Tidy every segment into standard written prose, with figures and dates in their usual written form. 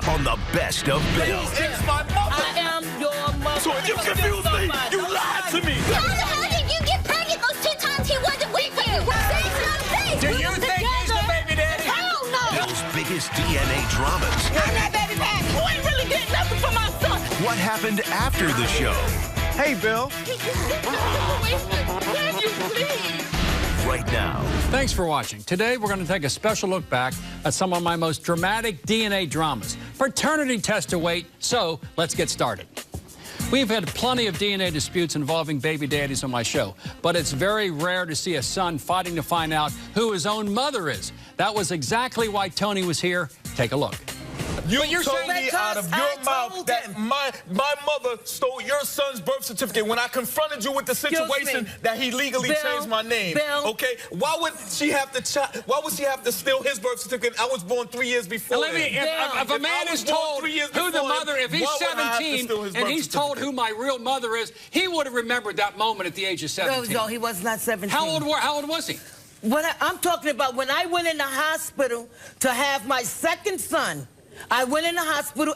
on the Best of Bill. It's my mother. I am your mother. So if you confuse me, you lied to me. How the hell did you get pregnant those 2 times he wasn't with you? Say something. Do you think he's the baby daddy? Hell no. Bill's biggest DNA dramas. I'm not baby daddy. You ain't really getting nothing from my son. What happened after the show? Hey, Bill. Can you please? Right now. Thanks for watching. Today, we're going to take a special look back at some of my most dramatic DNA dramas. Paternity test await, so let's get started. We've had plenty of DNA disputes involving baby daddies on my show, but it's very rare to see a son fighting to find out who his own mother is. That was exactly why Tony was here. Take a look. You're told me out of your mouth that my mother stole your son's birth certificate when I confronted you with the situation that he legally changed my name. Bill. Okay? Why would she have to steal his birth certificate? I was born 3 years before. Olivia, if a man is told who the mother, if he's 17 and he's told who my real mother is, he would have remembered that moment at the age of 17. No, he was not 17. How old was he? I'm talking about when I went in the hospital to have my second son. I went in the hospital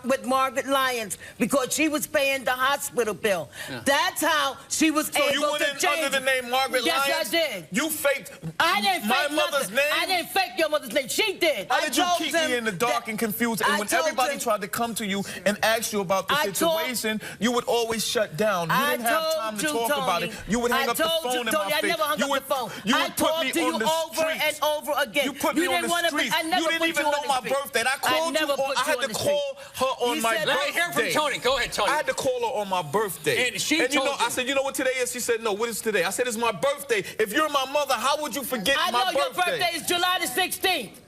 with Margaret Lyons because she was paying the hospital bill. Yeah. That's how she was able to change. So you went in under the name Margaret Lyons? Yes, I did. You faked my mother's name? I didn't fake your mother's name. She did. How did you keep me in the dark and confused? And when everybody tried to come to you and ask you about the situation, you would always shut down. You didn't have time to talk about it. You would hang up the phone in my face. I never hung up the phone. I talked to you over and over again. You put me on the streets. You didn't even know my birthday. I had to call her on my birthday. Let me hear from Tony. Go ahead, Tony. I had to call her on my birthday. And she told I said, you know what today is? She said, no, what is today? I said, it's my birthday. If you're my mother, how would you forget my birthday? I know your birthday is July the 16th.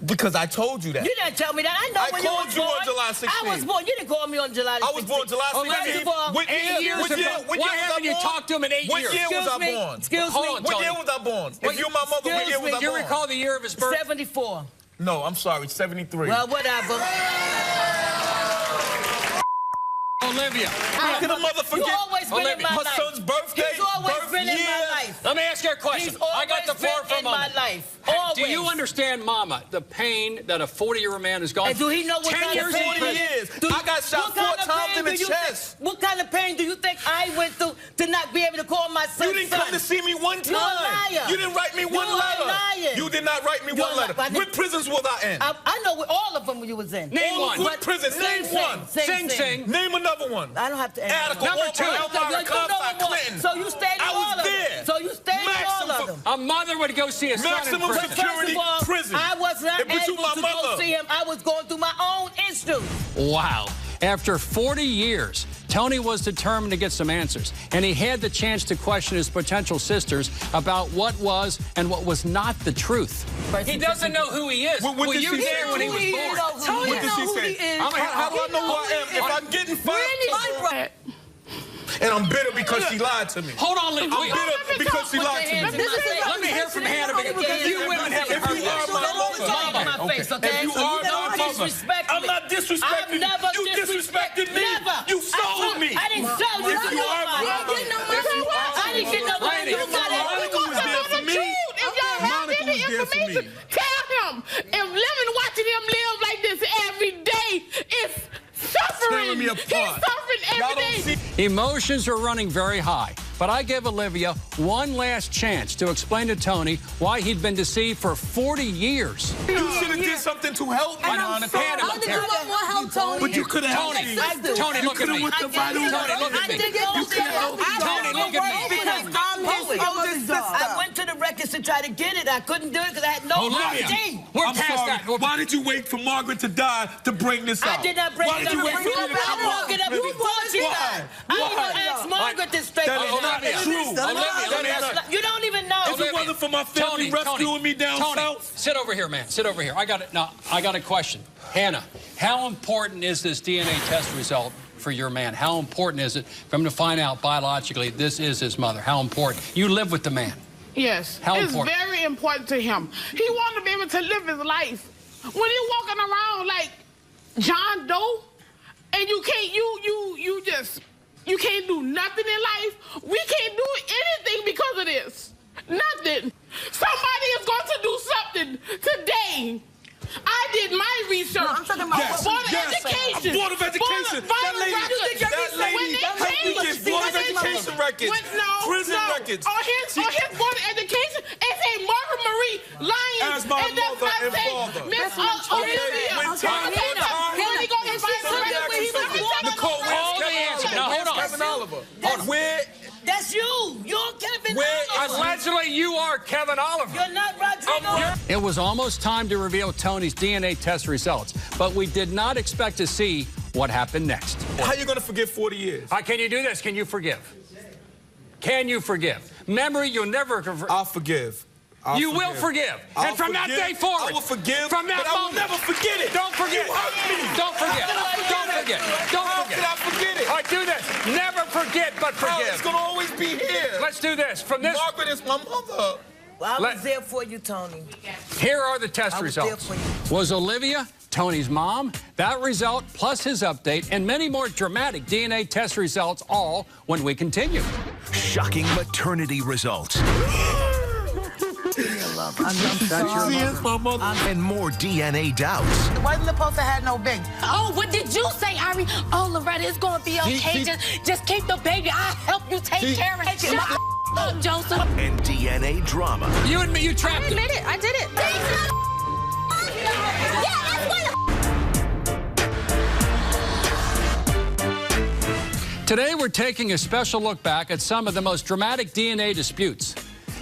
Because I told you that. You didn't tell me that. I know when you were born. I called you on July 16th. I was born. You didn't call me on July 16th. I was born July 16th. What year was I born? Why haven't you talked to him in 8 years? What year was I born? Excuse me. What year was I born? If you're my mother, what year was I born? Do you recall the year of his birth? 74. No, I'm sorry, 73. Well, whatever. Olivia. How can a mother forget You've always been in my her life. son's birthday? He's always been in my life. Let me ask you a question. I got the floor for a moment. In my life. Do you understand, Mama, the pain that a 40-year man has gone through? And do he know what kind of pain? 40 years. I got shot 4 times in the chest. What kind of pain do you think I went through to not be able to call my son? You didn't come to see me one time. You're a liar. You didn't write me one letter. You did not write me one letter. What prisons was I in? I know all of them you was in. Name one. What prison? Name one. Sing, sing. Name another one. I don't have to answer. Number 2. So you stayed in all of them. So you stayed in all of them. A mother would go see a son in prison. Maximum security prison. I was not able to go see him. I was going through my own issues. Wow. After 40 years, Tony was determined to get some answers, and he had the chance to question his potential sisters about what was and what was not the truth. He doesn't know who he is. What did she say when he was born? What did she say? How do I know who I am? If I'm getting fired, and I'm bitter because she lied to me. Hold on, I'm bitter because she lied to me. Let me hear from Hannah, because you women haven't heard this. If you are my mother, I'm not disrespecting you. You disrespected me. You sold me. I didn't sell you. If you are my mother, I didn't get no money. You got it. Monica was there for me. If y'all have any information, tell him. If living, watching him live like this every day is suffering. He's suffering every day. Emotions are running very high, but I give Olivia one last chance to explain to Tony why he'd been deceived for 40 years. You should have did something to help me, Monica. How did you want more help, Tony? But you could have helped me. Tony, look at me. Tony, look at me. Tony, look at me. Because I'm his oldest sister. I went to the records to try to get it. I couldn't do it because I had no ID. We're past that. Why did you wait for Margaret to die to bring this out? I did not bring it up. I brought it up before she died. I even asked Margaret to straighten it out. Olivia, you don't even know. If it wasn't for my family rescuing me down south. Sit over here, man. Sit over here. I got a question. Hannah, how important is this DNA test result for your man? How important is it for him to find out biologically this is his mother? How important? You live with the man. Yes. How it's important? very important to him. He wanted to be able to live his life. When you're walking around like John Doe, and you can't, you can't do nothing in life. We can't do anything because of this. Nothing. Somebody is going to do something today I did my research. No, I'm talking about Board of Education. Board of Education. That lady helped you get Board of Education records. Prison records. On his Board of Education, it say Margaret Marie Lyons. As my mother and father. Miss Olivia. When time Nicole, all the answers. Now, hold on. Kevin Oliver. Where? That's you. You're Kevin Oliver. Allegedly, you are Kevin Oliver. You're not Rodrigo. It was almost time to reveal Tony's DNA test results, but we did not expect to see what happened next. How you gonna forget 40 years? Can you do this? Can you forgive? Can you forgive? Memory, you'll never... I'll forgive. You will forgive. And from that day forward... I will forgive, from that but I will never forget it. Don't forget. You hurt me. Don't forget. Don't forget. Don't How forget. could I forget it? All right, do this. Never forget, but forgive. It's gonna always be here. Let's do this. From this... Margaret is my mother. Well, I was there for you, Tony. Here are the test results. Was Olivia Tony's mom? That result, plus his update, and many more dramatic DNA test results, all when we continue. Shocking maternity results. I'm sorry. And more DNA doubts. It wasn't supposed to have no baby. Oh, what did you say, Ari? Oh, Loretta, it's gonna be okay. Just keep the baby. I'll help you take care of it. Shut up, Joseph. And DNA drama. You admit you trapped I admit it. I did it. Yeah, that's why. Today, we're taking a special look back at some of the most dramatic DNA disputes.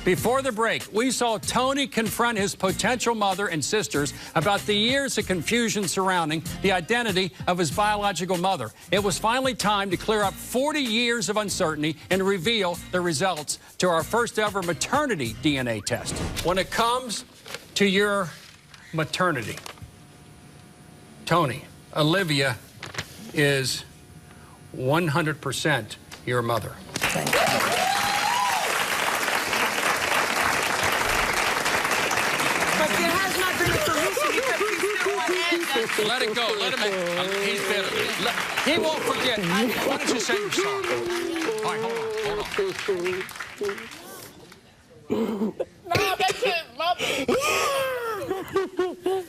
Before the break, we saw Tony confront his potential mother and sisters about the years of confusion surrounding the identity of his biological mother. It was finally time to clear up 40 years of uncertainty and reveal the results to our first ever maternity DNA test. When it comes to your maternity, Tony, Olivia is 100% your mother. Thank you. But there has not been a solution because we still want answers. Let it go. Let him in. He's bitter. He won't forget. Why don't you say you're sorry? All right, hold on. Now that you're his mother.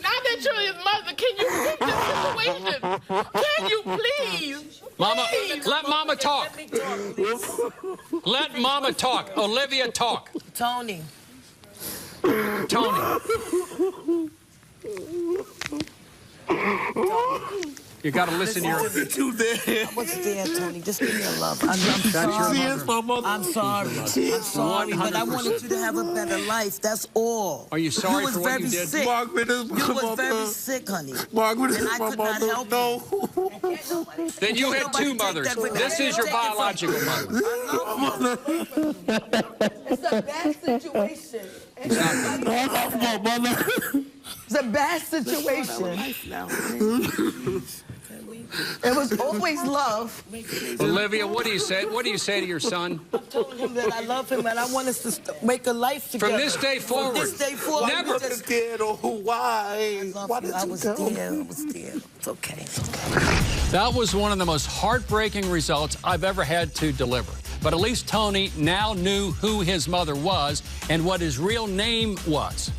Now that you're his mother, can you fix the situation? Can you please? Mama, Please. let Mama talk. Let Mama talk. Olivia, talk. Tony. Tony. You got to listen to your... I was there, Tony. Just give me a love. I'm sorry. I'm sorry. I'm sorry, but I wanted you to have a better life. That's all. Are you sorry for what you did? Sick. Margaret is my You was mother. very sick, honey. Margaret is And I my could not mother. help No. Then you had two mothers. This is your biological mother. It's a bad situation. It's a bad situation. It was always love. Olivia, what do you say? What do you say to your son? I told him that I love him and I want us to make a life together. From this day forward. From this day forward. Never. I was there. It's okay. It's okay. That was one of the most heartbreaking results I've ever had to deliver. But at least Tony now knew who his mother was and what his real name was.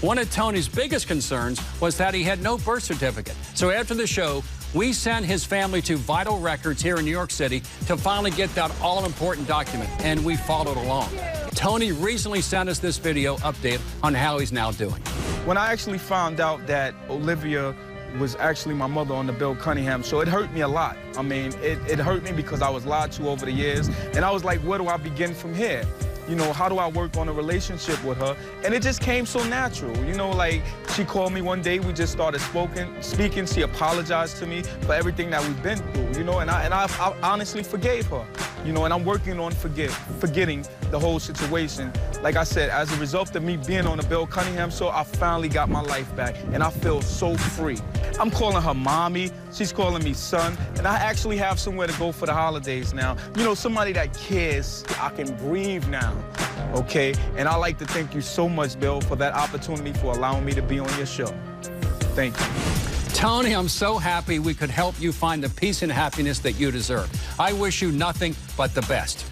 One of Tony's biggest concerns was that he had no birth certificate. So after the show, we sent his family to Vital Records here in New York City to finally get that all-important document, and we followed along. Tony recently sent us this video update on how he's now doing. When I actually found out that Olivia was actually my mother on the Bill Cunningham Show, it hurt me a lot. I mean, it hurt me because I was lied to over the years, and I was like, where do I begin from here? You know, how do I work on a relationship with her? And it just came so natural. You know, like, she called me one day, we just started speaking. She apologized to me for everything that we've been through, you know, and I honestly forgave her. You know, and I'm working on forgetting the whole situation. Like I said, as a result of me being on the Bill Cunningham Show, I finally got my life back, and I feel so free. I'm calling her mommy, she's calling me son, and I actually have somewhere to go for the holidays now. You know, somebody that cares, I can breathe now, okay? And I'd like to thank you so much, Bill, for that opportunity, for allowing me to be on your show. Thank you. Tony, I'm so happy we could help you find the peace and happiness that you deserve. I wish you nothing but the best.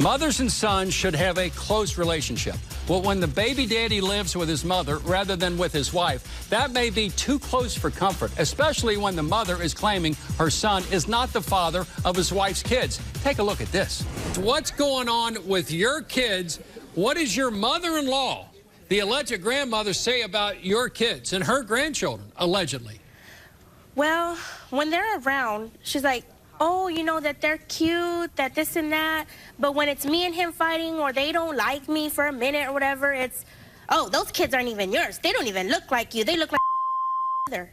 Mothers and sons should have a close relationship. Well, when the baby daddy lives with his mother rather than with his wife, that may be too close for comfort, especially when the mother is claiming her son is not the father of his wife's kids. Take a look at this. What's going on with your kids? What does your mother-in-law, the alleged grandmother, say about your kids and her grandchildren, allegedly? Well, when they're around, she's like, oh, you know, that they're cute, that this and that. But when it's me and him fighting or they don't like me for a minute or whatever, it's, oh, those kids aren't even yours. They don't even look like you. They look like mother.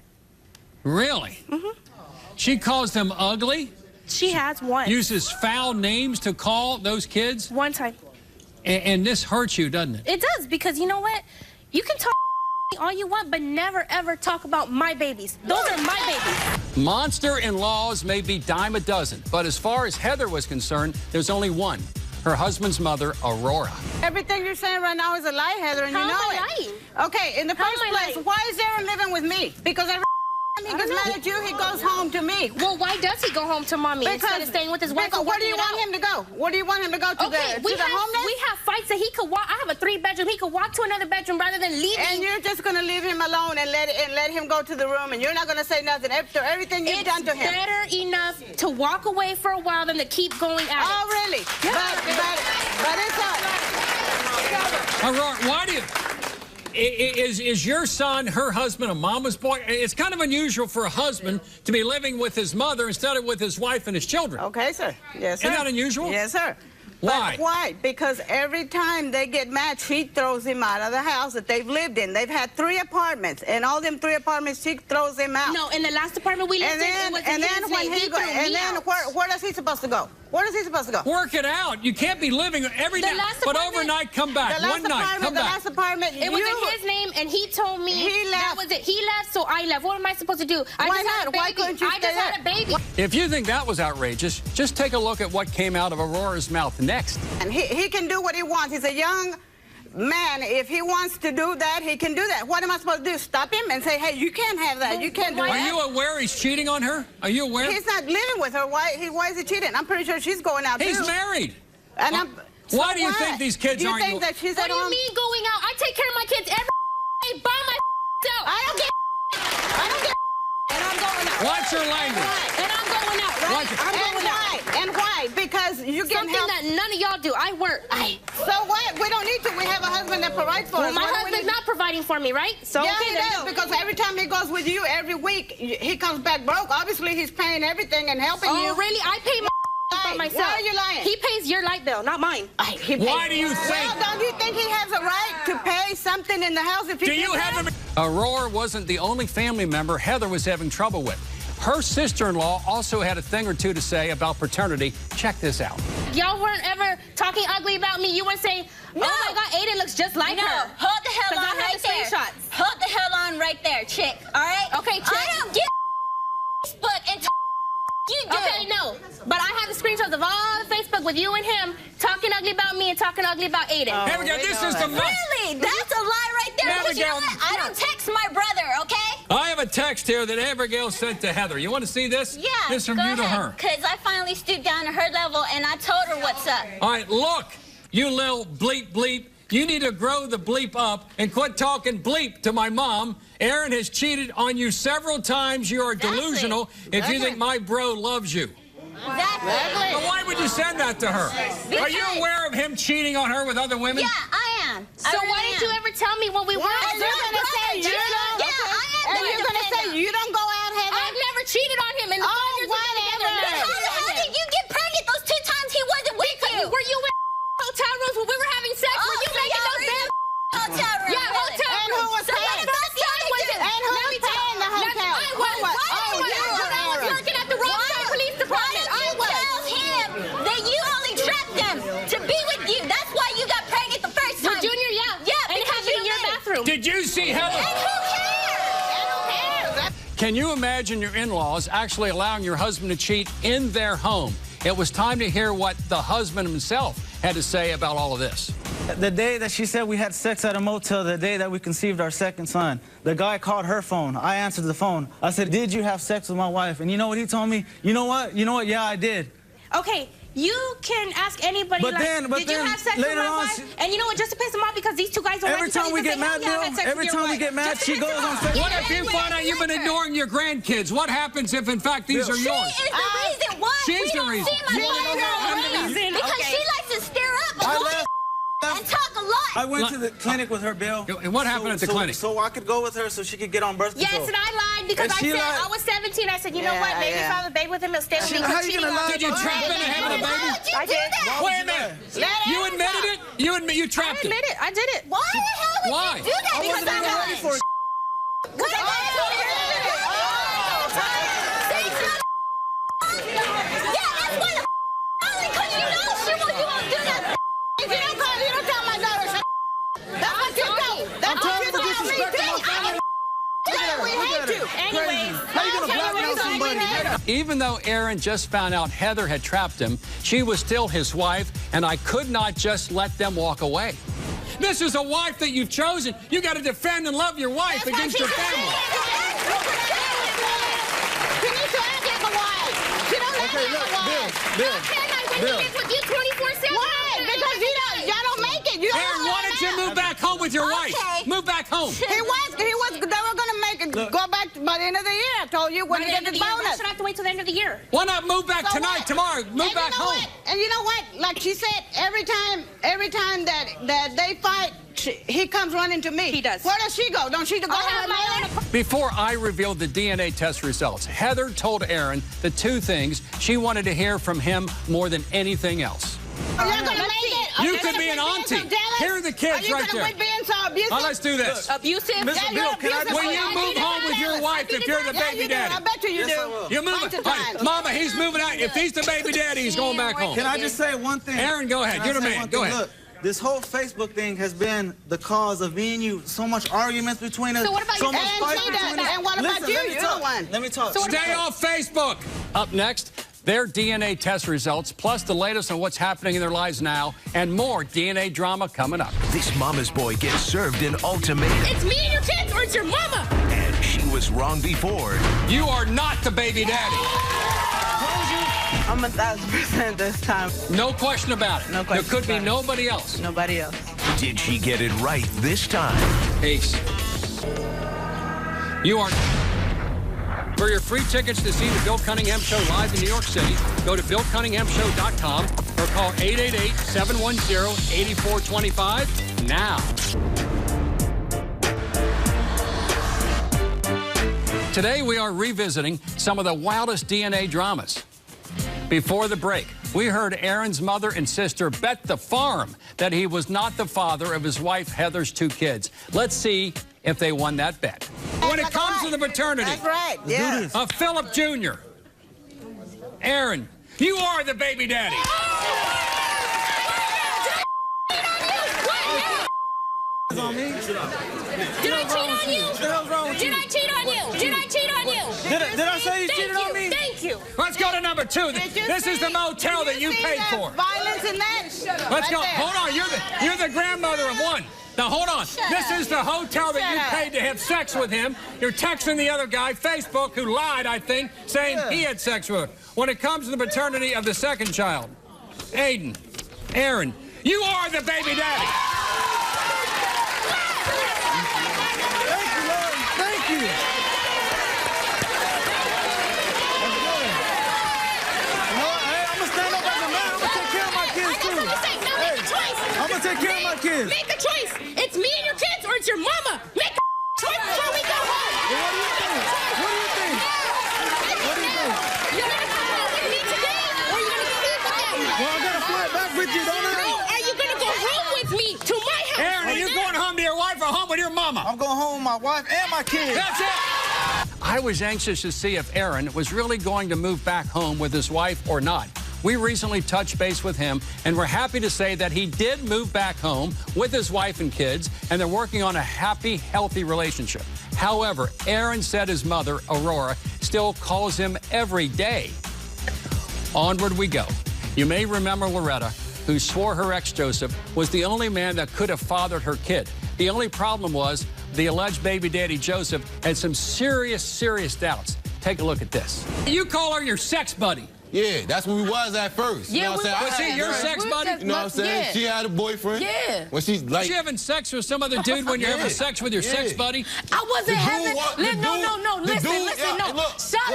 Really? Mm-hmm. She calls them ugly? She has one. Uses foul names to call those kids? One time. And this hurts you, doesn't it? It does, because you know what? You can talk all you want, but never, ever talk about my babies. Those are my babies. Monster-in-laws may be dime a dozen, but as far as Heather was concerned, there's only one. Her husband's mother, Aurora. Everything you're saying right now is a lie, Heather, and How you know am I it. lying? Okay, in the first place, why is Aaron living with me? Because every time he gets mad at you, he goes home to me. Well, why does he go home to mommy instead of staying with his wife? Because where do you want him to go? Where do you want him to go to? Okay, the homeless? we have fights that he could walk. I have a 3-bedroom. He could walk to another bedroom rather than leaving. And you're just gonna leave him alone and let him go to the room, and you're not gonna say nothing after everything you've done to him. It's better enough to walk away for a while than to keep going at it. Oh, really? Yeah. But it's all. Aurora, why do you... Is your son her husband a mama's boy? It's kind of unusual for a husband to be living with his mother instead of with his wife and his children. Okay, sir. Yes, sir. Isn't that unusual? Yes, sir. Why? But why? Because every time they get mad, she throws him out of the house that they've lived in. They've had 3 apartments, and all them 3 apartments, she throws him out. No, in the last apartment we lived in, it was in his name. He threw me out. Where does he supposed to go? Where is he supposed to go? Work it out. You can't be living every night, but overnight come back. One night, come back. The last apartment, it was in his name, and he told me that was it. He left, so I left. What am I supposed to do? Why not? Why couldn't you stay there? I just had a baby. If you think that was outrageous, just take a look at what came out of Aurora's mouth next. And he can do what he wants. He's a young man. If he wants to do that, he can do that. What am I supposed to do? Stop him and say, hey, you can't have that. You can't do that. Are you aware he's cheating on her? Are you aware? He's not living with her. Why is he cheating? I'm pretty sure she's going out, He's too. married. And why do you think these kids aren't... Do you think that she's at home? What do you mean going out? I take care of my kids every day by myself. I don't get and I'm going out. Watch your language. And I'm going out, right? I'm going out. And why? Because you get something that none of y'all do. I work. So what? We don't need to. We have a husband that provides for us. My husband's not providing for me, right? So yeah, okay, he does, because every time he goes with you, every week, he comes back broke. Obviously, he's paying everything and helping you. Oh, really? I pay my by myself. Why are you lying? He pays your light bill, not mine. Why do you think? Well, don't you think he has a right to pay something in the house if he Do you have him? Aurora wasn't the only family member Heather was having trouble with. Her sister-in-law also had a thing or two to say about paternity. Check this out. Y'all weren't ever talking ugly about me. You weren't saying, oh my God, Aiden looks just like her. Hold the hell on right there. Hold the hell on right there, chick. All right? Okay, chick. I don't get Facebook and you do. Okay, no. But I have the screenshots of all the Facebook with you and him talking ugly about me and talking ugly about Aiden. Abigail, this is the... Really? That's a lie right there. Because you know what? I don't text my brother, okay? I have a text here that Abigail sent to Heather. You want to see this? Yeah, This from you to her. Because I finally stooped down to her level and I told her what's up. All right, look, you little bleep bleep. You need to grow the bleep up and quit talking bleep to my mom. Aaron has cheated on you several times. You are delusional if you think my bro loves you. Exactly. But why would you send that to her? Are you aware of him cheating on her with other women? Yeah, I am. So why didn't you ever tell me when we were? And you're going to say you don't? Yeah, I am. And you're going to say you don't go out, Heather? I've never cheated on him in the 5 years we've been together. How did you get pregnant those 2 times he wasn't with you? Were you in hotel rooms when we were having sex? Were you making those damn hotel rooms? Yeah, hotel rooms. And who was paying? And who was paying the hotel? I was. I was working at the Rockstar Police Department. Tell him that you only trapped them to be with you. That's why you got pregnant the first time. With Junior, yeah. Yeah, and it happened in your bathroom. Did you see Heather? And who cares? Can you imagine your in-laws actually allowing your husband to cheat in their home? It was time to hear what the husband himself had to say about all of this. The day that she said we had sex at a motel, the day that we conceived our second son, the guy called her phone. I answered the phone. I said, did you have sex with my wife? And you know what he told me? You know what? Yeah, I did. Okay, You can ask anybody, But like, then did you have sex with later my on, wife? And you know what, just to piss him off, because these two guys don't every like each other, time we they get say, mad, "Oh, yeah, I've had Bill, sex every with your time we wife." get mad, Just to she piss goes him on off. Facebook. What if you find out you've been ignoring your grandkids? What happens if, in fact, these are She yours? is the reason why She's we the don't reason. see my wife because she likes to stir up and talk a lot. I went to the clinic with her, Bill. And what happened at the clinic? So I could go with her so she could get on birth control. Yes, and I lied because And I she said lied. I was 17. I said, you know what? Maybe if I have a baby with him, he'll stay with me. How because you cheating gonna on lie? Did you trap him into having a baby? I did. Wait a minute. You admitted it? You admit you trapped I admit it. I did it. Why the hell would Why? you do that? I Because wasn't even I'm ready for it. Even though Aaron just found out Heather had trapped him, she was still his wife, and I could not just let them walk away. This is a wife that you've chosen. You got to defend and love your wife against your family. She needs to act like a wife. She don't act like a wife. Bill. With you 24/7. Why? Because y'all don't make it. You Aaron, why don't you move back home with your wife? Move back home. They were gonna make it go back by the end of the year. I told you when you get the Why bonus. should I have to wait till the end of the year? Why not move back So tonight, what? tomorrow? Move And back you know home. what? And you know what? Like she said, every time that they fight, he comes running to me. He does. Where does she go? Don't she go to her man? Before I revealed the DNA test results, Heather told Aaron the two things she wanted to hear from him more than anything else. Are you gonna make it? You could be an auntie. Here are the kids right there. Are you gonna quit being so abusive? Now let's do this. Abusive? Mr. Bill, can I just... Will you move home with your wife if you're the baby I daddy? bet you Yes, I do. will. You're moving. Hey, Mama, he's moving out. If he's the baby daddy, he's going back home. Can I just say one thing? Aaron, go ahead. Can I You're the say man. one Go thing? ahead. Look, this whole Facebook thing has been the cause of me and you. So much arguments between us. So what about so you? much And fight she between does. us. And what about Listen, you? let me You're talk. the one. Let me talk. Stay off Facebook. Up next, their DNA test results, plus the latest on what's happening in their lives now, and more DNA drama coming up. This mama's boy gets served an ultimatum. It's me and your kids, or it's your mama. And she was wrong before. You are not the baby daddy. I'm 1,000% this time. No question about it. No question There could be about it. nobody else. Nobody else. Did she get it right this time? Ace. You are... For your free tickets to see the Bill Cunningham Show live in New York City, go to BillCunninghamShow.com or call 888-710-8425 now. Today we are revisiting some of the wildest DNA dramas. Before the break, we heard Aaron's mother and sister bet the farm that he was not the father of his wife Heather's two kids. Let's see if they won that bet. When it comes to the paternity That's right. Yeah. of Philip Jr., Aaron, you are the baby daddy. On me? Did I cheat on you? What the hell's wrong with Did you? I cheat on you? Did I cheat on you? Did I say you cheated on me? Thank you. Let's go to number two. Did you This is see- the motel did that you see paid that for. Violence in that. Let's Right go. there. Hold on. You're the grandmother of one. Now, hold on. This is the hotel that you paid to have sex with him. You're texting the other guy, Facebook, who lied, I think, saying he had sex with her. When it comes to the paternity of the second child, Aiden, Aaron, you are the baby daddy. Thank you, Lord. Thank you. I'm gonna stand up as a man. I'm gonna take care of my kids too. Now make a choice. I'm gonna take care of my kids. Make a choice. It's me and your kids, or it's your mama. Make a choice before we go home. What do you think? What do you think? What do you think? You're gonna come home with me today, or you're gonna sleep with them. Well, I gotta fly back with you, don't I? No, are you gonna go home with me to my house? Aaron, are you going home to your wife or home with your mama? I'm going home with my wife and my kids. That's it. I was anxious to see if Aaron was really going to move back home with his wife or not. We recently touched base with him, and we're happy to say that he did move back home with his wife and kids, and they're working on a happy, healthy relationship. However, Aaron said his mother, Aurora, still calls him every day. Onward we go. You may remember Loretta, who swore her ex, Joseph, was the only man that could have fathered her kid. The only problem was the alleged baby daddy, Joseph, had some serious, serious doubts. Take a look at this. You call her your sex buddy. Yeah, that's what we was at first. Yeah, you know what I'm saying? Was he your sex buddy? You know what I'm saying? Yeah. She had a boyfriend. Yeah. When she's like... Was she having sex with some other dude when you're having sex with your sex buddy? I wasn't having... No, listen. Shut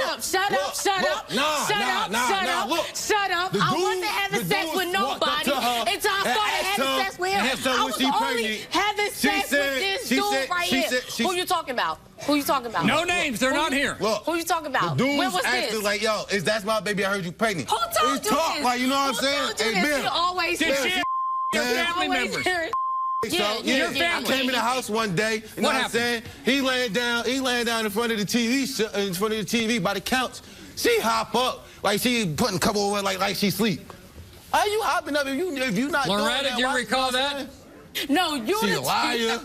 up. I wasn't having sex with nobody until I started having sex with him. I was only having sex with this dude right here. Who you talking about? Who you talking about? No names. They're not here. Look, who you talking about? The dudes when was asked her like, yo, that's my baby. I heard you pregnant. Who told you talk, this? like, you know what I'm saying? Who told you this? Bill. Always Did she your family members? Yeah, I came in the house one day. You know what I'm saying? He laying down in front of the TV, by the couch. She hop up like she putting cover over like she sleep. Are you hopping up if you not? Loretta, do you recall that? No, you. She a liar.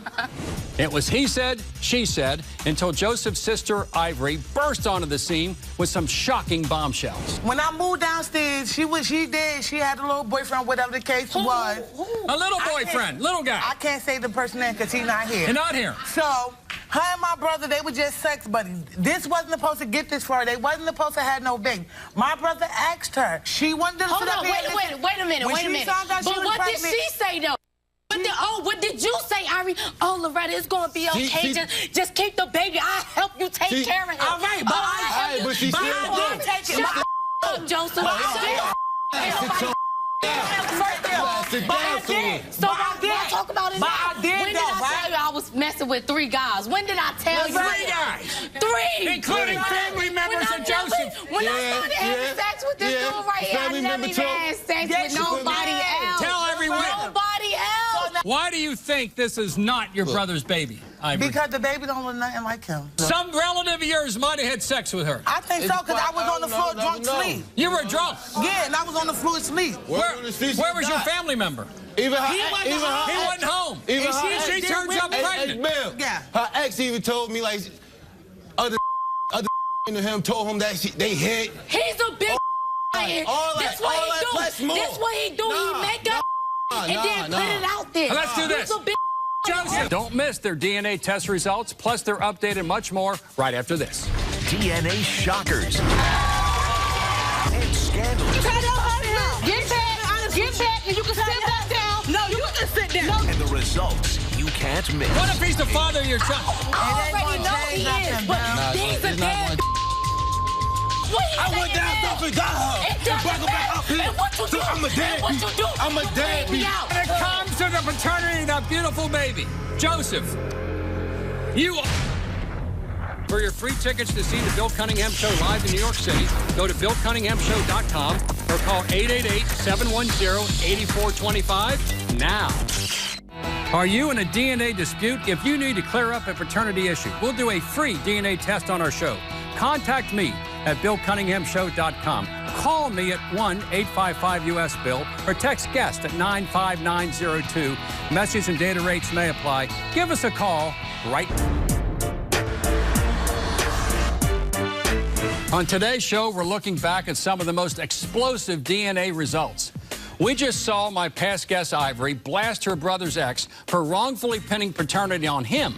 It was he said, she said, until Joseph's sister, Ivory, burst onto the scene with some shocking bombshells. When I moved downstairs, she had a little boyfriend, whatever the case was. A little boyfriend, little guy. I can't say the person name because he's not here. You're not here. So, her and my brother, they were just sex buddies. This wasn't supposed to get this for her. They wasn't supposed to have no baby. My brother asked her. She wanted to Hold on, wait a minute. But what did she say, though? What did you say, Ari? Oh, Loretta, it's gonna be okay. Just keep the baby. I'll help you take care of him. All right, but she said shut up, Joseph. So I did talk about it. When did I tell you I was messing with 3 guys? When did I tell you? 3 guys. 3, including family members of Joseph. When I started having sex with this dude right here, I never even had sex with nobody else. Tell everyone. Nobody else. Why do you think this is not your brother's baby, Ivory? Because the baby don't look nothing like him. Some relative of yours might have had sex with her. I think so, because I was on the floor drunk sleep. You were drunk? Yeah, and I was on the floor asleep. Where was your family member? He wasn't home. She turns up pregnant. Yeah. Her ex even told me, like, other to him told him that they hit. He's a big That's what he do. That's what he do. He make up and then put it out there. Let's do this. Joseph. Don't miss their DNA test results, plus they're updated much more right after this. DNA shockers and scandals. Get back, and you can sit back down. No, you can sit down. And the results you can't miss. What if he's the father of your child? I already know he is, but these are dead. I went down and got her and brought her back up here. So I'm a deadbeat. I'm a deadbeat. When it comes to the paternity of that beautiful baby, Joseph, for your free tickets to see the Bill Cunningham Show live in New York City, go to BillCunninghamShow.com or call 888-710-8425 now. Are you in a DNA dispute? If you need to clear up a paternity issue, we'll do a free DNA test on our show. Contact me at BillCunninghamShow.com. Call me at 1-855-US-BILL or text guest at 95902. Message and data rates may apply. Give us a call right now. On today's show, we're looking back at some of the most explosive DNA results. We just saw my past guest, Ivory, blast her brother's ex for wrongfully pinning paternity on him.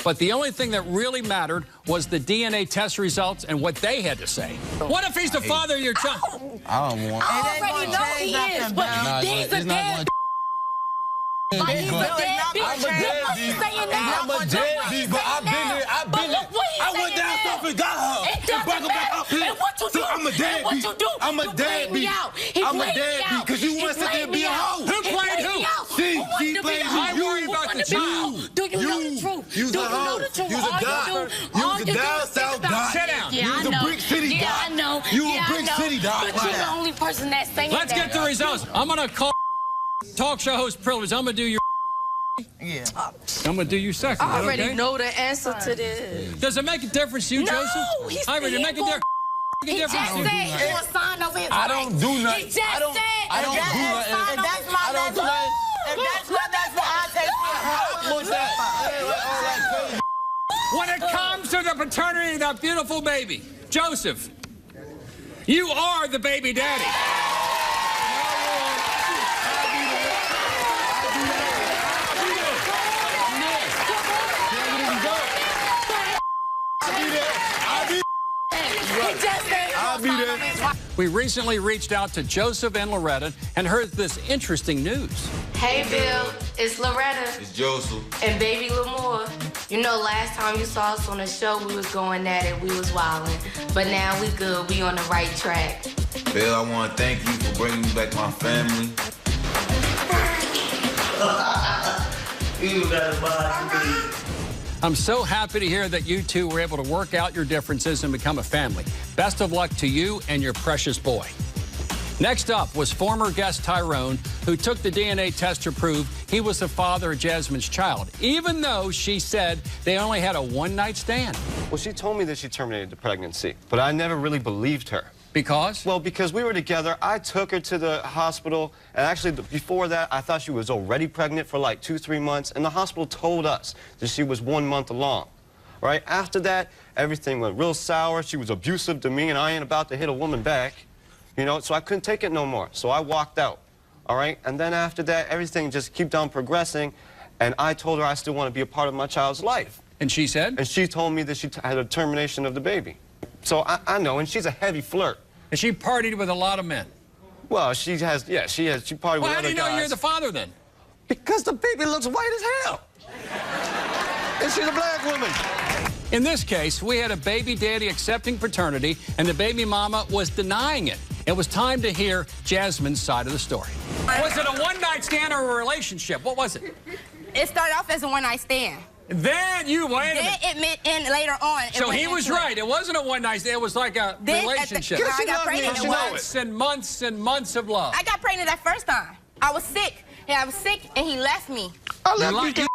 But the only thing that really mattered was the DNA test results and what they had to say. What if he's the father of your child? I don't want. I already know he is, but these are dead. I'm a deadbeat, but I've been there. I went down stuff and got her and brought her back up here. So I'm a deadbeat. I'm a deadbeat. I'm a deadbeat because you want to sit there and be a hoe. Who played who? She played who? I worry about the child. Do you know the truth? You's a hoe. You's a dog. You's a down south dog. Sit down. You's a brick city dog. Yeah, I know. You a brick city dog. But you're the only person that's saying that. Let's get the results. I'm going to call talk show host privilege. I'm going to do your I'm going to do you second. I already okay? know the answer to this. Does it make a difference to you, Joseph? No, he's Ivory, does it make a difference? He just said he will sign over his I don't do nothing. He just said. I don't do nothing. If that's my that's I'll take it. When it comes to the paternity of that beautiful baby, Joseph, you are the baby daddy. I'll be there. We recently reached out to Joseph and Loretta and heard this interesting news. Hey, Bill. It's Loretta. It's Joseph. And baby Lamore. You know, last time you saw us on the show, we was going at it. We was wilding. But now we good. We on the right track. Bill, I want to thank you for bringing me back my family. You got a body. I'm so happy to hear that you two were able to work out your differences and become a family. Best of luck to you and your precious boy. Next up was former guest Tyrone, who took the DNA test to prove he was the father of Jasmine's child, even though she said they only had a one-night stand. Well, she told me that she terminated the pregnancy, but I never really believed her. Because? Well, because we were together. I took her to the hospital, and actually before that, I thought she was already pregnant for like 2-3 months, and the hospital told us that she was 1 month along. Right? After that, everything went real sour. She was abusive to me, and I ain't about to hit a woman back. You know, so I couldn't take it no more. So I walked out. All right? And then after that, everything just kept on progressing, and I told her I still want to be a part of my child's life. And she said? And she told me that she had a termination of the baby. So I know, and she's a heavy flirt. And she partied with a lot of men? Well, she partied with other guys. Well, how do you know you're the father, then? Because the baby looks white as hell. And she's a black woman. In this case, we had a baby daddy accepting paternity, and the baby mama was denying it. It was time to hear Jasmine's side of the story. Was it a one-night stand or a relationship? What was it? It started off as a one-night stand. Then you wait a minute. Admit in later on. So he was right. It wasn't a one-night stand. It was like a relationship. I got pregnant. Months and months and months of love. I got pregnant that first time. I was sick. Yeah, I was sick, and he left me. I left you.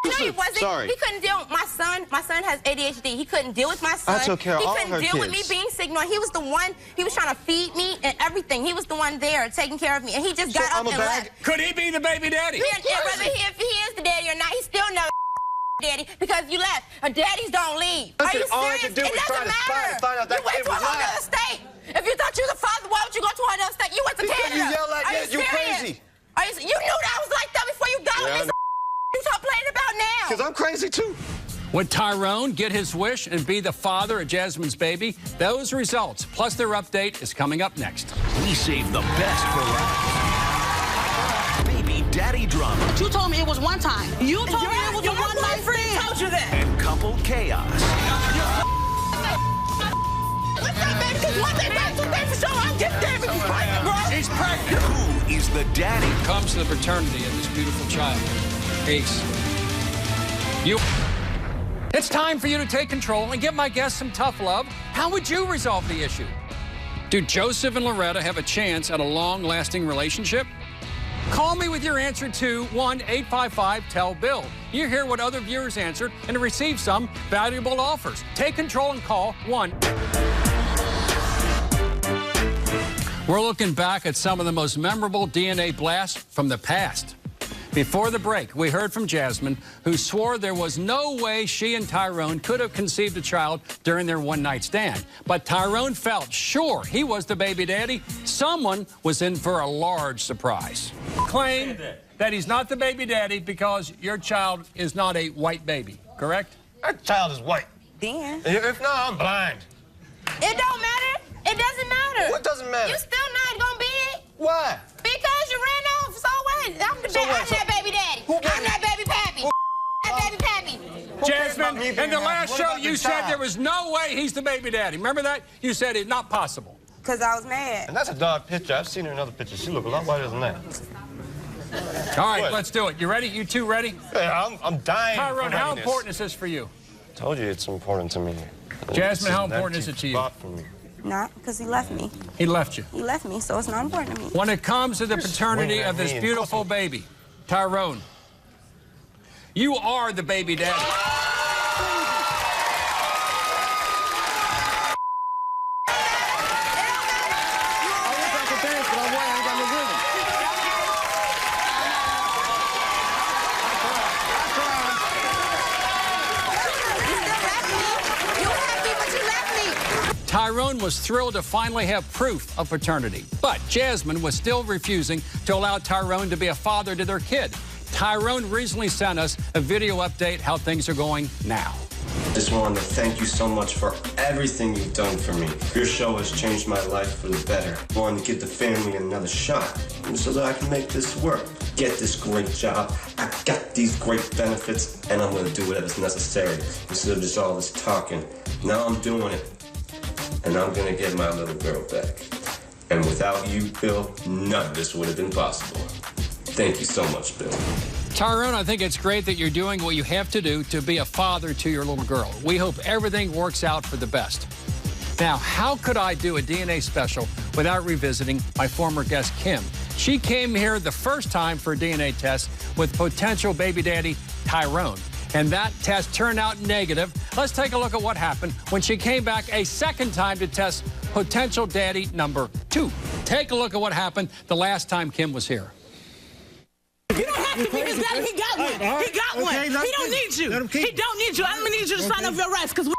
No, he wasn't. Sorry. He couldn't deal with my son. My son has ADHD. He couldn't deal with my son. I took care of all her kids. He couldn't deal with me being sick. No, he was the one. He was trying to feed me and everything. He was the one there taking care of me, and he just got up and left. Could he be the baby daddy? Whether if he is the daddy or not, he's still never daddy because you left. Daddies don't leave. Are you serious? All I could do was try to find out that you went to another state. If you thought you was a father, why would you go to another state? You went to Canada. You yell like that, you crazy. You knew that I was like that before you got with me. You complaining about now? Because I'm crazy too. Would Tyrone get his wish and be the father of Jasmine's baby? Those results, plus their update, is coming up next. We saved the best for last. Baby daddy drama. You told me it was one time. You told me it was a one-night stand. I told you that. And couple chaos. She's pregnant. Who is the daddy? Comes to the paternity of this beautiful child. Ace. It's time for you to take control and give my guests some tough love. How would you resolve the issue? Do Joseph and Loretta have a chance at a long-lasting relationship? Call me with your answer to 1-855-TELL-BILL. You hear what other viewers answered and receive some valuable offers. Take control and call 1. We're looking back at some of the most memorable DNA blasts from the past. Before the break, we heard from Jasmine, who swore there was no way she and Tyrone could have conceived a child during their one-night stand. But Tyrone felt sure he was the baby daddy. Someone was in for a large surprise. Claim that he's not the baby daddy because your child is not a white baby, correct? That child is white. Then. If not, I'm blind. It don't matter. It doesn't matter. What doesn't matter? You still not gonna be it. Why? Because you ran off. So what? I'm that baby daddy. I'm that baby pappy. That baby pappy. Jasmine, in the last show, you said there was no way he's the baby daddy. Remember that? You said it's not possible. Because I was mad. And that's a dog picture. I've seen her in other pictures. She look a lot whiter than that. All right, let's do it. You ready? You two ready? Yeah, I'm dying. Tyrone, how important is this for you? I told you it's important to me. Jasmine, how important is it to you? Not because he left me. He left you. He left me, so it's not important to me. When it comes to the paternity of this beautiful baby, Tyrone, you are the baby daddy. Tyrone was thrilled to finally have proof of paternity, but Jasmine was still refusing to allow Tyrone to be a father to their kid. Tyrone recently sent us a video update how things are going now. Just wanted to thank you so much for everything you've done for me. Your show has changed my life for the better. I wanted to give the family another shot so that I can make this work. Get this great job. I got these great benefits, and I'm going to do whatever's necessary instead of just all this talking. Now I'm doing it, and I'm going to get my little girl back. And without you, Bill, none of this would have been possible. Thank you so much, Bill. Tyrone, I think it's great that you're doing what you have to do to be a father to your little girl. We hope everything works out for the best. Now, how could I do a DNA special without revisiting my former guest, Kim? She came here the first time for a DNA test with potential baby daddy, Tyrone. And that test turned out negative. Let's take a look at what happened when she came back a second time to test potential daddy number 2. Take a look at what happened the last time Kim was here. You don't have to be his daddy. He got one. Right. He got one. He don't need you. He don't need you. I'm gonna need you to sign up your rights because we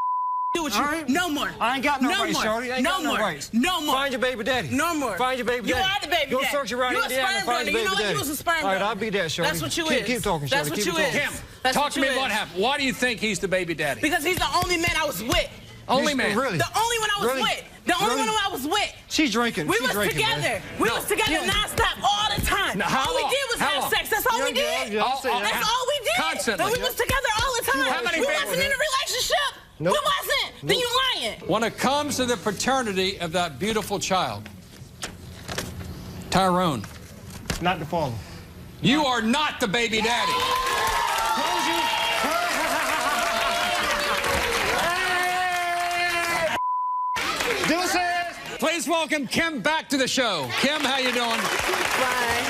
do with you. Right. No more. I ain't got no rights, shorty. I ain't got no rights. No more. Find your baby daddy. No more. Find your baby daddy. You are the baby daddy. Go search around Indiana and find your baby daddy. You know what? You was a sperm donor. All right, I'll be there, shorty. That's what you is. Keep talking, shorty. That's what you is. Kim, talk to me about what happened. Why do you think he's the baby daddy? Because he's the only man I was with. Only man? Really? The only one I was with. The only one I was with. She's drinking. We was together. We was together nonstop all the time. All we did was have sex. That's all we did. That's all we did. Constantly. But we was together all the time. We wasn't in a relationship. Nope. We wasn't. Then you lying. When it comes to the paternity of that beautiful child, Tyrone. Not the father. You are not the baby daddy. Told you. Please welcome Kim back to the show. Kim, how you doing? Fine.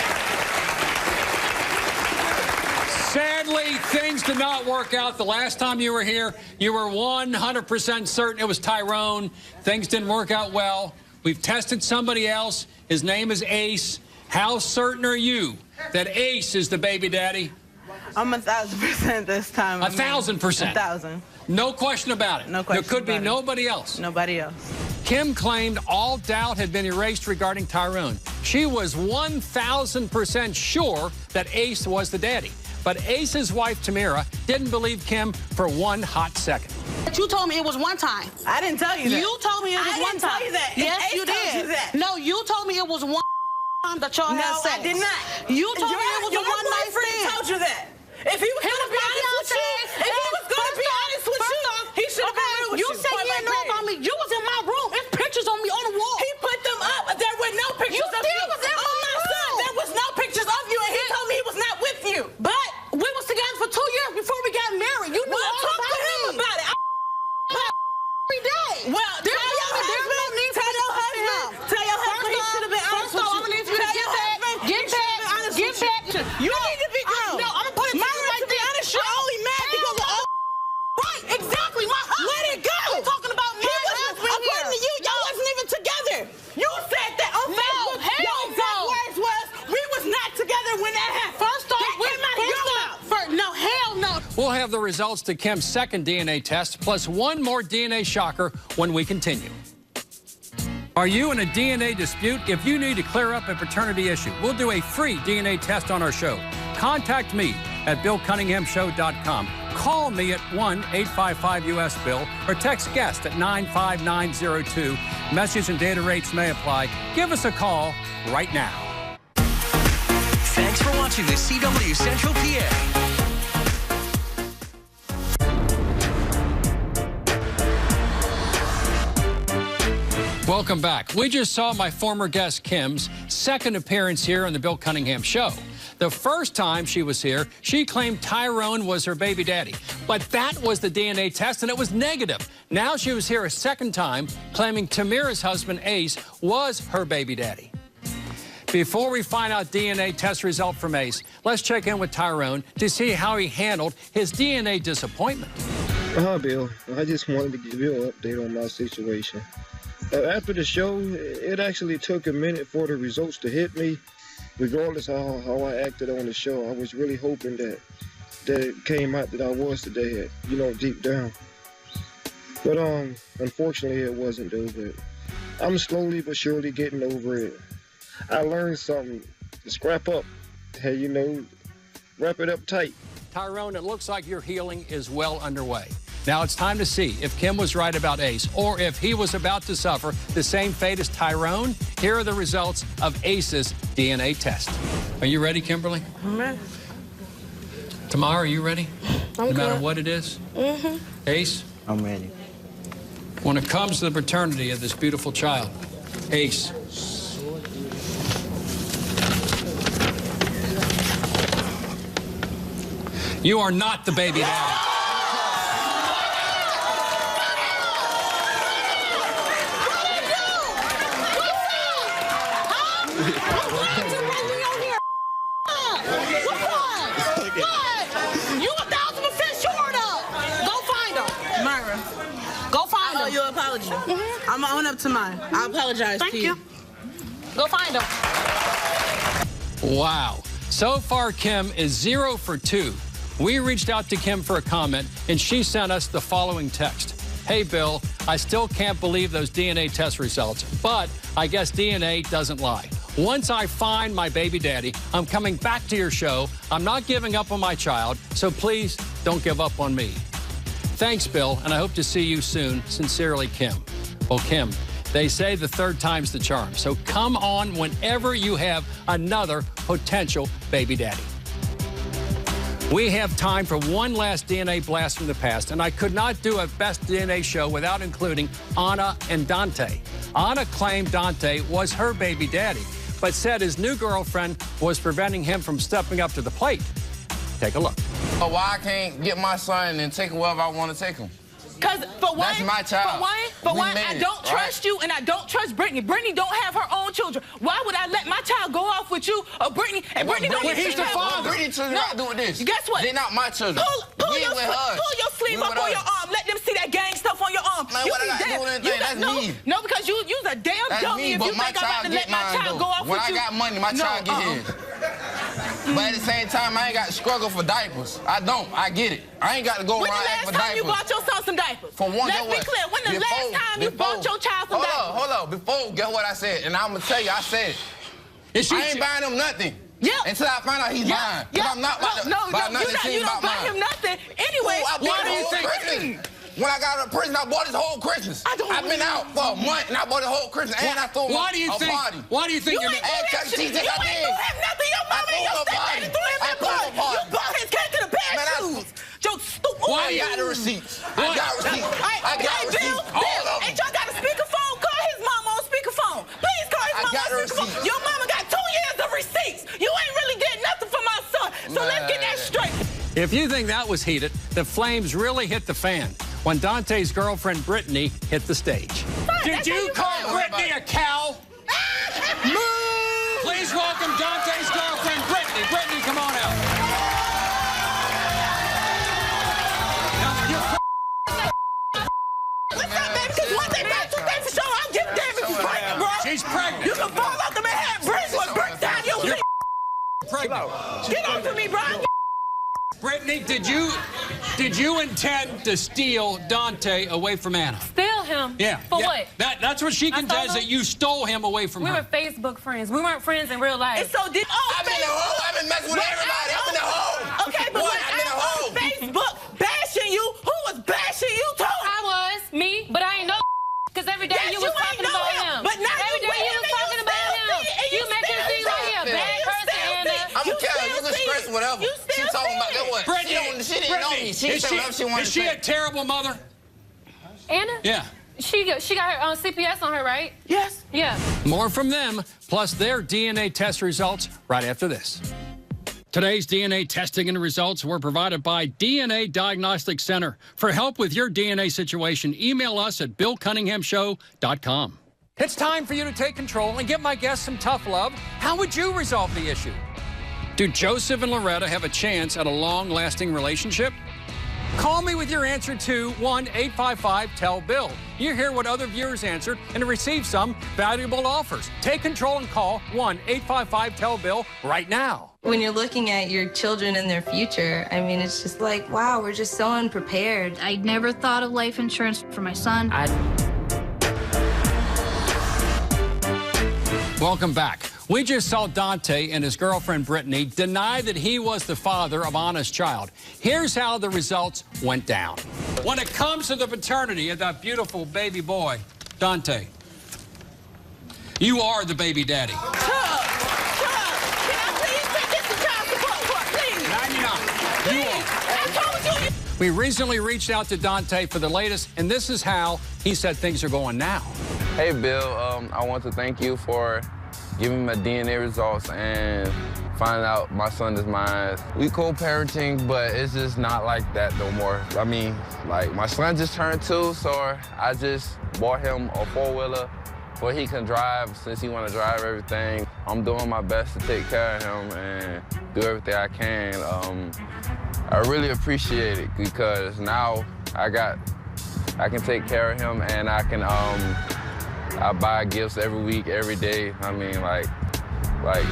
Sadly, things did not work out. The last time you were here, you were 100% certain it was Tyrone. Things didn't work out well. We've tested somebody else. His name is Ace. How certain are you that Ace is the baby daddy? I'm 1,000% this time. 1,000%? 1,000. No question about it. No question. There could be nobody else. Nobody else. Kim claimed all doubt had been erased regarding Tyrone. She was 1,000% sure that Ace was the daddy. But Ace's wife, Tamira, didn't believe Kim for one hot second. But you told me it was one time. I didn't tell you that. You told me it was one time. I didn't tell you that. Yes, you did. No, you told me it was one time that y'all had sex. No, I did not. You told me it was a one-night stand. told you that. If he was going to be honest with you, he should have been real with you. You say you didn't know about me. You was in my room. There's pictures on me on the wall. He put them up, but there were no pictures of you. You still was in my room. There was no pictures of you, and he told me he was not with you. But we was together for 2 years before we got married. You knew all talk about to him me. about it. Every day. Well, tell your husband he should have been honest with you. First off, I'm going to need you to get back. You need to be grown. No, I'm going to put it to you like this. You're only mad because of all right, exactly. My husband. Let it go. We're talking about my husband here. According to you, y'all wasn't even together. You said that on Facebook. Your exact words was, we was not together when that happened. First off, no, hell no. We'll have the results to Kim's second DNA test, plus one more DNA shocker when we continue. Are you in a DNA dispute? If you need to clear up a paternity issue, we'll do a free DNA test on our show. Contact me at BillCunninghamShow.com. Call me at 1-855-US-BILL or text guest at 95902. Message and data rates may apply. Give us a call right now. Thanks for watching the CW Central PA. Welcome back. We just saw my former guest Kim's second appearance here on the Bill Cunningham Show. The first time she was here, she claimed Tyrone was her baby daddy. But that was the DNA test, and it was negative. Now she was here a second time, claiming Tamira's husband, Ace, was her baby daddy. Before we find out DNA test result from Ace, let's check in with Tyrone to see how he handled his DNA disappointment. Hi, Bill. I just wanted to give you an update on my situation. After the show, it actually took a minute for the results to hit me. Regardless of how I acted on the show, I was really hoping that it came out that I was the dad, you know, deep down. But unfortunately, it wasn't, though. But I'm slowly but surely getting over it. I learned something. Scrap up. Hey, you know, wrap it up tight. Tyrone, it looks like your healing is well underway. Now it's time to see if Kim was right about Ace or if he was about to suffer the same fate as Tyrone. Here are the results of Ace's DNA test. Are you ready, Kimberly? I'm ready. Tamara, are you ready? No matter what it is? Mm-hmm. Ace? I'm ready. When it comes to the paternity of this beautiful child, Ace. You are not the baby daddy. You 1,000% short up. Go find him. Myra, go find him. Your apology. I'm going to own up to mine. I apologize to you. Go find him. Wow. So far, Kim is 0 for 2. We reached out to Kim for a comment, and she sent us the following text. Hey, Bill, I still can't believe those DNA test results, but I guess DNA doesn't lie. Once I find my baby daddy, I'm coming back to your show. I'm not giving up on my child, so please don't give up on me. Thanks, Bill, and I hope to see you soon. Sincerely, Kim. Well, Kim, they say the third time's the charm, so come on whenever you have another potential baby daddy. We have time for one last DNA blast from the past, and I could not do a Best DNA show without including Anna and Dante. Anna claimed Dante was her baby daddy, but said his new girlfriend was preventing him from stepping up to the plate. Take a look. Why I can't get my son and take him wherever I want to take him? Because for one, that's my child. For one, I don't trust you, and I don't trust Brittany. Brittany don't have her own children. Why would I let my child go off with you or Brittany? And Brittany don't even he's the father. Brittany's children not doing this. Guess what? They're not my children. Pull your sleeve up on your arm. Let them see that gang stuff on your arm. Man, what I got to do anything? That's me. No, because you's a damn dummy if you think I'm about to let my child go off with you. When I got money, my child get his. But at the same time, I ain't got to struggle for diapers. I don't. I get it. I ain't got to go around asking for diapers. When the last time you bought your son some diapers? For one, let's be clear. When the last time you bought your child some diapers? Hold on. Before, guess what I said? And I'm going to tell you, I said, I ain't buying him nothing. Yeah. Until I find out he's lying. Yeah. I'm not about to buy nothing. You don't buy him nothing. Anyway, why do you think? When I got out of prison, I bought his whole Christmas. I've been out for a month and I bought his whole Christmas and I threw him a party. Why do you think you're Chuck E. Cheese? I did. Nothing. Your mama and your stepdaddy threw him that party. You bought his cake to the parachutes. Joe, stupid. Why you got the receipts? I got receipts. I got receipts. All of them. Ain't y'all got a speakerphone? Call his mama on speakerphone. Please call his mama on speakerphone. Your mama got 2 years of receipts. You ain't really getting nothing for my son. So let's get that straight. If you think that was heated, the flames really hit the fan when Dante's girlfriend, Brittany, hit the stage. Did you call Brittany a cow? Move! Please welcome Dante's girlfriend, Brittany. Brittany, come on out. What's up, baby? Because one thing about 2 things for sure, I'll give a damn if she's pregnant, bro. She's pregnant. You can fall off the man, bridge what breaks down your feet. Pregnant. Get off to me, bro. Brittany, did you intend to steal Dante away from Anna? Steal him? Yeah. For what? That's what she contends, that you stole him away from her. We were Facebook friends. We weren't friends in real life. And so did I've been in a hoe. I've been messing with everybody. I've been in a hoe. Okay, but when I was on Facebook bashing you, who was bashing you too? I was. Me. But I ain't know because every day you was talking about him. But now every day you was talking about him. You make it seem like he a bad person, Anna. I'm a cow. You can stress whatever. She talking about that what? Brittany, she didn't know me. She said whatever she wanted to say. Is she a terrible mother? Anna? Yeah. She got her CPS on her, right? Yes. Yeah. More from them, plus their DNA test results right after this. Today's DNA testing and results were provided by DNA Diagnostic Center. For help with your DNA situation, email us at BillCunninghamShow.com. It's time for you to take control and give my guests some tough love. How would you resolve the issue? Do Joseph and Loretta have a chance at a long-lasting relationship? Call me with your answer to 1-855-TELL-BILL. You hear what other viewers answered and receive some valuable offers. Take control and call 1-855-TELL-BILL right now. When you're looking at your children and their future, I mean, it's just like, wow, we're just so unprepared. I never thought of life insurance for my son. Welcome back. We just saw Dante and his girlfriend Brittany deny that he was the father of Anna's child. Here's how the results went down. When it comes to the paternity of that beautiful baby boy, Dante, you are the baby daddy. Can I please take this to child support court, please? 99. You are. I told you. We recently reached out to Dante for the latest, and this is how he said things are going now. Hey, Bill, I want to thank you for giving me my DNA results and finding out my son is mine. We co-parenting, but it's just not like that no more. I mean, like, my son just turned 2, so I just bought him a 4-wheeler where he can drive since he want to drive everything. I'm doing my best to take care of him and do everything I can. I really appreciate it because now I can take care of him and I can I buy gifts every week, every day. I mean, like,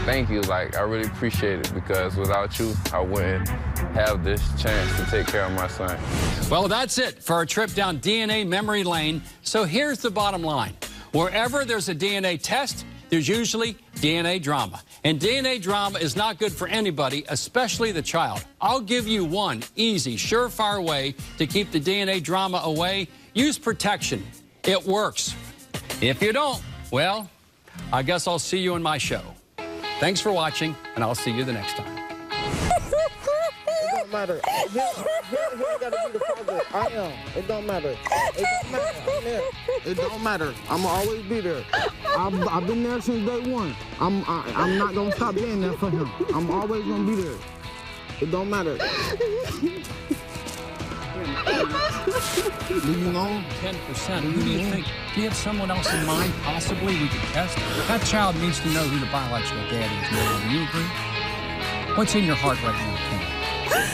thank you. Like, I really appreciate it because without you, I wouldn't have this chance to take care of my son. Well, that's it for our trip down DNA memory lane. So here's the bottom line. Wherever there's a DNA test, there's usually DNA drama. And DNA drama is not good for anybody, especially the child. I'll give you one easy, surefire way to keep the DNA drama away. Use protection. It works. If you don't, well, I guess I'll see you in my show. Thanks for watching, and I'll see you the next time. It don't matter. He gotta be the father. I am. It don't matter. It don't matter. I'm there. It don't matter. I'ma always be there. I've been there since day one. I'm not gonna stop being there for him. I'm always gonna be there. It don't matter. Do you know? 10%. Who do you think? Do you have someone else in mind possibly we could test? That child needs to know who the biological daddy is now. Do you agree? What's in your heart right now, Ken?